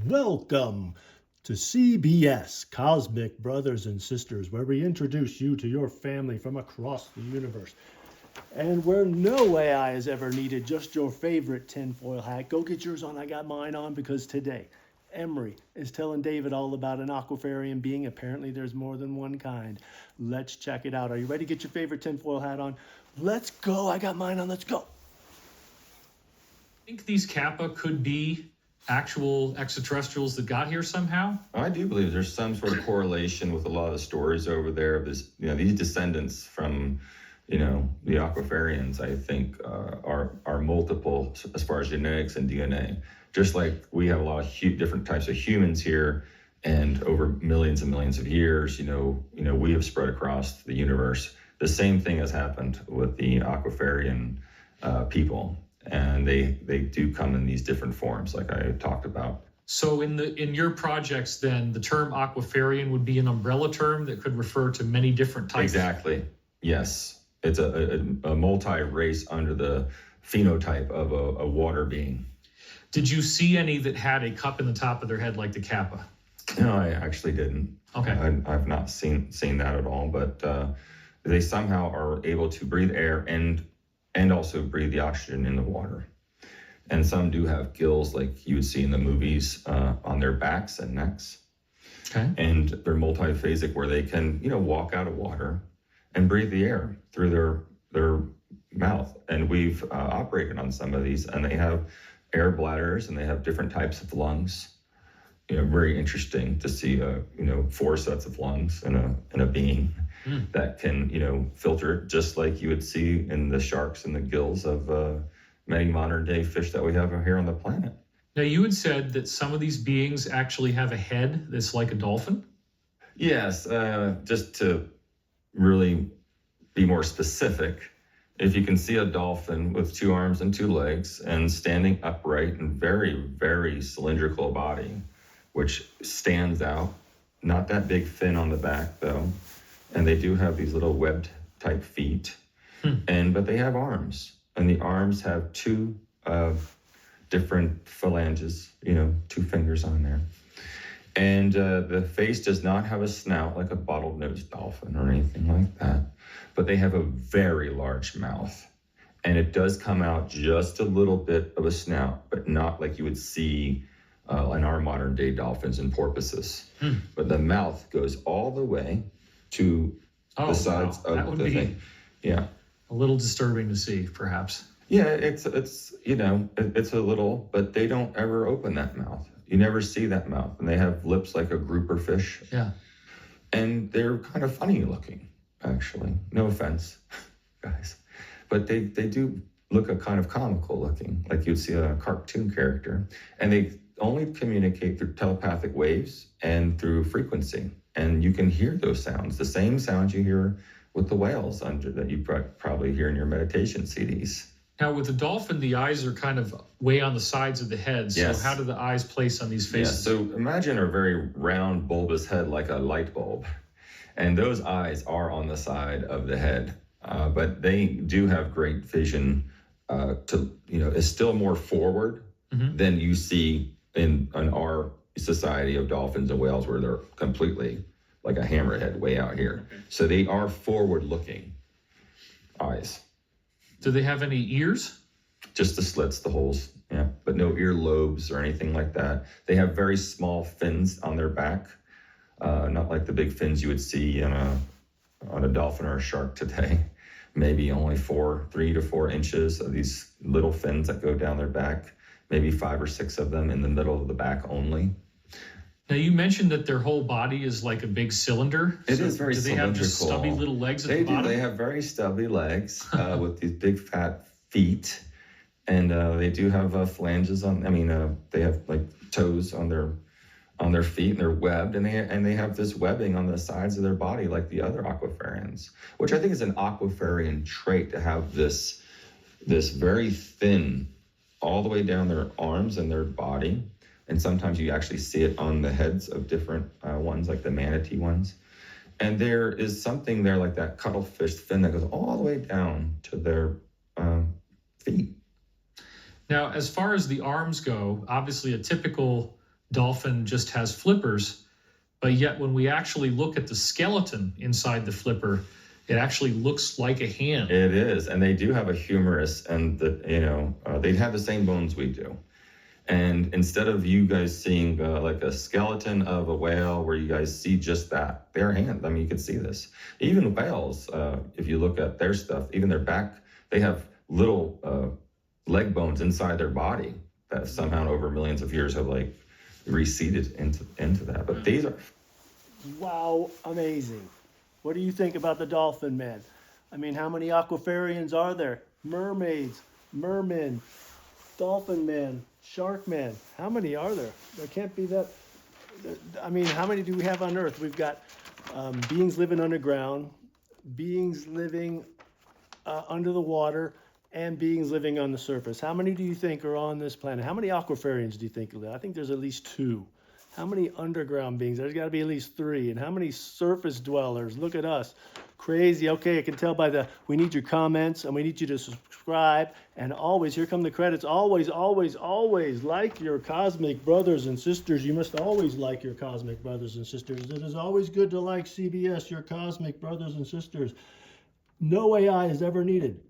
Welcome to CBS, Cosmic Brothers and Sisters, where we introduce you to your family from across the universe. And where no AI is ever needed, just your favorite tinfoil hat. Go get yours on. I got mine on because today, Emory is telling David all about an aquafarian being. Apparently, there's more than one kind. Let's check it out. Are you ready to get your favorite tinfoil hat on? Let's go. I got mine on. Let's go. Think these Kappa could be actual extraterrestrials that got here somehow? I do believe there's some sort of correlation with a lot of the stories over there of this, these descendants from, the aquafarians, I think, are multiple as far as genetics and DNA. Just like we have a lot of different types of humans here, and over millions and millions of years, we have spread across the universe. The same thing has happened with the aquafarian people. And they do come in these different forms, like I talked about. So in your projects, then, the term aquafarian would be an umbrella term that could refer to many different types? Exactly, yes. It's a multi-race under the phenotype of a water being. Did you see any that had a cup in the top of their head like the Kappa? No, I actually didn't. Okay. I've not seen that at all, but they somehow are able to breathe air and also breathe the oxygen in the water. And some do have gills like you would see in the movies on their backs and necks. Okay. And they're multiphasic where they can, walk out of water and breathe the air through their mouth. And we've operated on some of these, and they have air bladders and they have different types of lungs. Very interesting to see, 4 sets of lungs in a being. That can, filter it just like you would see in the sharks and the gills of many modern day fish that we have here on the planet. Now, you had said that some of these beings actually have a head that's like a dolphin? Yes, just to really be more specific, if you can see a dolphin with 2 arms and 2 legs and standing upright and very, very cylindrical body, which stands out, not that big fin on the back though. And they do have these little webbed type feet, but they have arms, and the arms have 2 different phalanges, 2 fingers on there. And the face does not have a snout like a bottle-nosed dolphin or anything like that, but they have a very large mouth. And it does come out just a little bit of a snout, but not like you would see in our modern day dolphins and porpoises. But the mouth goes all the way to the sides of the thing. Yeah. A little disturbing to see, perhaps. Yeah, it's a little, but they don't ever open that mouth. You never see that mouth. And they have lips like a grouper fish. Yeah. And they're kind of funny looking, actually. No offense, guys. But they do look a kind of comical looking, like you'd see a cartoon character. And they only communicate through telepathic waves and through frequency. And you can hear those sounds, the same sounds you hear with the whales that you probably hear in your meditation CDs. Now, with the dolphin, the eyes are kind of way on the sides of the head. So Yes. how do the eyes place on these faces? Yeah, so imagine a very round, bulbous head like a light bulb. And those eyes are on the side of the head. But they do have great vision is still more forward than you see in our society of dolphins and whales, where they're completely like a hammerhead way out here. Okay. So they are forward-looking eyes. Do they have any ears? Just the slits, the holes, yeah. But no ear lobes or anything like that. They have very small fins on their back, not like the big fins you would see on a dolphin or a shark today. Maybe only 3 to 4 inches of these little fins that go down their back. Maybe 5 or 6 of them in the middle of the back only. Now, you mentioned that their whole body is like a big cylinder. It is very cylindrical. Do they have just stubby little legs at the bottom? They have very stubby legs with these big fat feet. And they do have phalanges they have like toes on their feet, and they're webbed, and they have this webbing on the sides of their body like the other aquafarians, which I think is an aquafarian trait, to have this very thin all the way down their arms and their body. And sometimes you actually see it on the heads of different ones, like the manatee ones. And there is something there like that cuttlefish fin that goes all the way down to their feet. Now, as far as the arms go, obviously a typical dolphin just has flippers, but yet when we actually look at the skeleton inside the flipper, it actually looks like a hand. It is, and they do have a humerus, and they have the same bones we do. And instead of you guys seeing like a skeleton of a whale where you guys see just that, their hand, I mean, you can see this. Even whales, if you look at their stuff, even their back, they have little leg bones inside their body that somehow over millions of years have like receded into that. But these are... Wow, amazing. What do you think about the dolphin man? I mean, how many aquafarians are there? Mermaids, mermen, dolphin man, shark man. How many are there? There can't be that. I mean, how many do we have on Earth? We've got beings living underground, beings living under the water, and beings living on the surface. How many do you think are on this planet? How many aquafarians do you think live? I think there's at least 2. How many underground beings? There's got to be at least 3. And how many surface dwellers? Look at us. Crazy. Okay, I can tell by we need your comments, and we need you to subscribe. And always, here come the credits. Always, always, always like your cosmic brothers and sisters. You must always like your cosmic brothers and sisters. It is always good to like CBS, your cosmic brothers and sisters. No AI is ever needed.